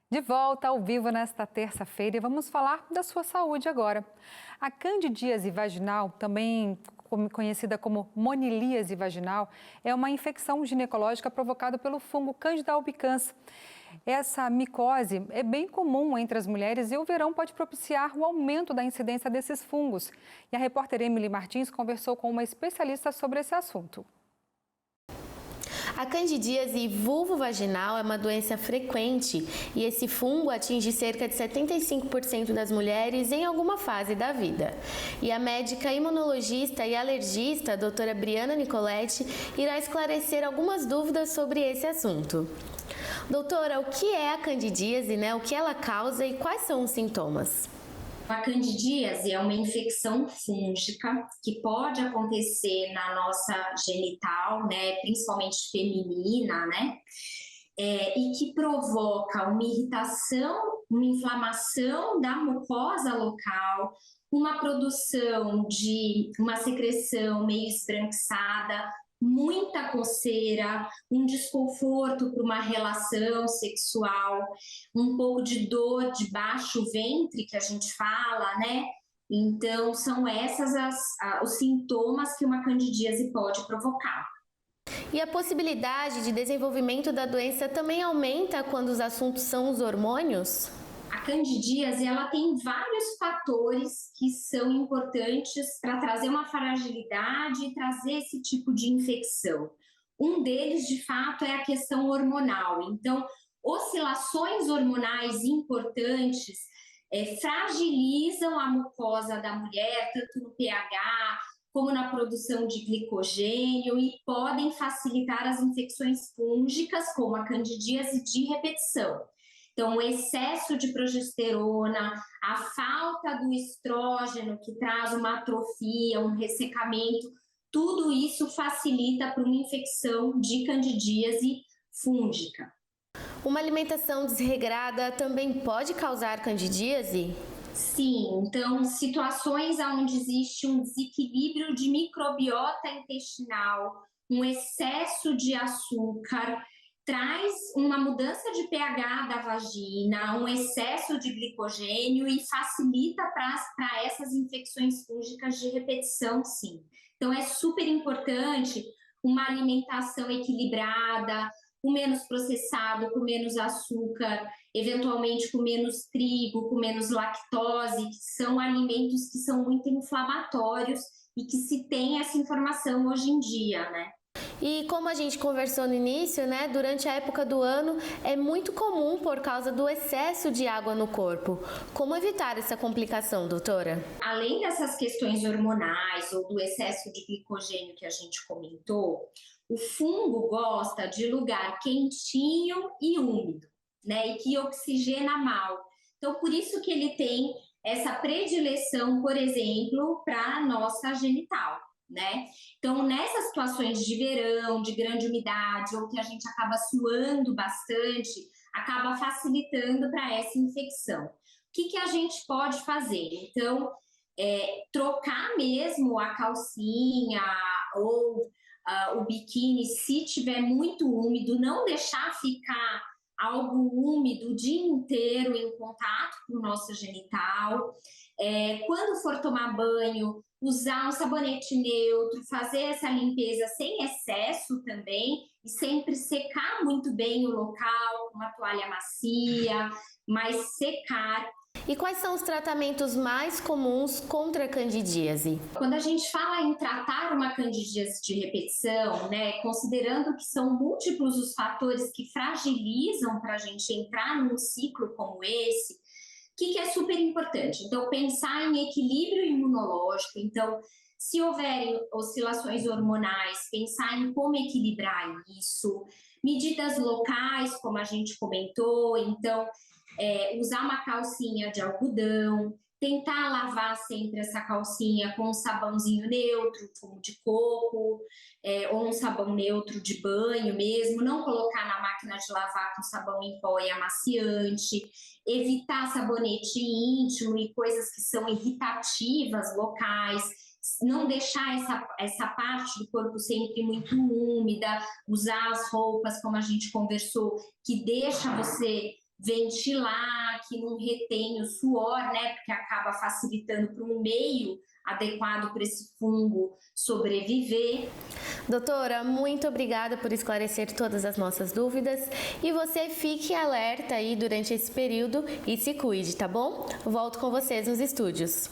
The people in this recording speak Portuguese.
De volta ao vivo nesta terça-feira e vamos falar da sua saúde agora. A candidíase vaginal, também conhecida como monilíase vaginal, é uma infecção ginecológica provocada pelo fungo Candida albicans. Essa micose é bem comum entre as mulheres e o verão pode propiciar o aumento da incidência desses fungos. E a repórter Emily Martins conversou com uma especialista sobre esse assunto. A candidíase vulvovaginal é uma doença frequente e esse fungo atinge cerca de 75% das mulheres em alguma fase da vida. E a médica imunologista e alergista, a doutora Briana Nicoletti, irá esclarecer algumas dúvidas sobre esse assunto. Doutora, o que é a candidíase, O que ela causa e quais são os sintomas? A candidíase é uma infecção fúngica que pode acontecer na nossa genital, principalmente feminina, e que provoca uma irritação, uma inflamação da mucosa local, uma produção de uma secreção meio esbranquiçada, muita coceira, um desconforto para uma relação sexual, um pouco de dor de baixo ventre que a gente fala, Então, são esses os sintomas que uma candidíase pode provocar. E a possibilidade de desenvolvimento da doença também aumenta quando os assuntos são os hormônios? A candidíase, ela tem vários fatores que são importantes para trazer uma fragilidade e trazer esse tipo de infecção. Um deles, de fato, é a questão hormonal. Então, oscilações hormonais importantes fragilizam a mucosa da mulher, tanto no pH como na produção de glicogênio e podem facilitar as infecções fúngicas, como a candidíase de repetição. Então, o excesso de progesterona, a falta do estrógeno, que traz uma atrofia, um ressecamento, tudo isso facilita para uma infecção de candidíase fúngica. Uma alimentação desregrada também pode causar candidíase? Sim, então situações onde existe um desequilíbrio de microbiota intestinal, um excesso de açúcar, traz uma mudança de pH da vagina, um excesso de glicogênio e facilita para essas infecções fúngicas de repetição, sim. Então é super importante uma alimentação equilibrada, com menos processado, com menos açúcar, eventualmente com menos trigo, com menos lactose, que são alimentos que são muito inflamatórios e que se tem essa informação hoje em dia, E como a gente conversou no início, durante a época do ano é muito comum por causa do excesso de água no corpo. Como evitar essa complicação, doutora? Além dessas questões hormonais ou do excesso de glicogênio que a gente comentou, o fungo gosta de lugar quentinho e úmido, e que oxigena mal. Então, por isso que ele tem essa predileção, por exemplo, para a nossa genital. Então, nessas situações de verão, de grande umidade, ou que a gente acaba suando bastante, acaba facilitando para essa infecção. O que a gente pode fazer? Então, trocar mesmo a calcinha ou o biquíni, se tiver muito úmido, não deixar ficar algo úmido o dia inteiro em contato com o nosso genital. Quando for tomar banho, usar um sabonete neutro, fazer essa limpeza sem excesso também e sempre secar muito bem o local com uma toalha macia, mas secar. E quais são os tratamentos mais comuns contra a candidíase? Quando a gente fala em tratar uma candidíase de repetição, considerando que são múltiplos os fatores que fragilizam para a gente entrar num ciclo como esse, o que é super importante? Então, pensar em equilíbrio imunológico. Então, se houverem oscilações hormonais, pensar em como equilibrar isso. Medidas locais, como a gente comentou. Então, usar uma calcinha de algodão, tentar lavar sempre essa calcinha com um sabãozinho neutro, como de coco, ou um sabão neutro de banho mesmo, não colocar na máquina de lavar com sabão em pó e amaciante, evitar sabonete íntimo e coisas que são irritativas locais, não deixar essa parte do corpo sempre muito úmida, usar as roupas, como a gente conversou, que deixa você ventilar, que não retém o suor, né? Porque acaba facilitando para um meio adequado para esse fungo sobreviver. Doutora, muito obrigada por esclarecer todas as nossas dúvidas e você fique alerta aí durante esse período e se cuide, tá bom? Volto com vocês nos estúdios.